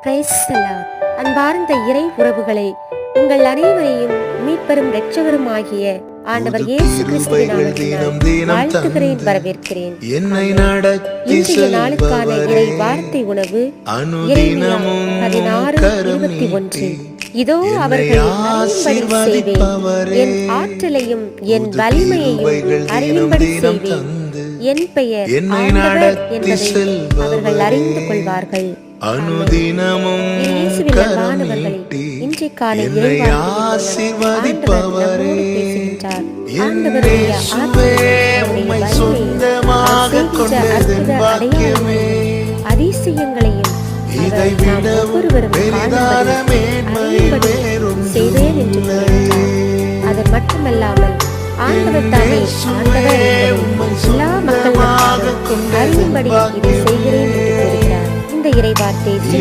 Praise the Lord. அன்பார்ந்த இறை உறவுகளே, உங்கள் அனைவரையும் மீட்பெரும் இரட்சகரும் ஆகிய ஆண்டவர் இயேசு கிறிஸ்துவின் நாமத்தினால் வாழ்த்துகிறேன், வரவேற்கிறேன். இன்றைய நாளுக்கான இறை வார்த்தை உணவு எரேமியா 16:21. இதோ அவர்களை அறியும்படி செய்வேன், என் ஆற்றலையும் என் வலிமையையும் அறியும்படி செய்வேன், என் பெயர் ஆண்டவர் என்பதை அவர்கள் அறிந்து கொள்வார்கள். அனுதினமும் இன்றைய காலை ஆசிர்வதிப்பவரே, அதிசயங்களையும் செய்வேன் என்று அது மட்டுமல்லாமல் ஆண்டவர் தாமே ஆண்டவர் எல்லா மக்களும் அறியும்படி இதை செய்கிறேன் என்று கூறுகிறார். இந்த இறைவார்த்தை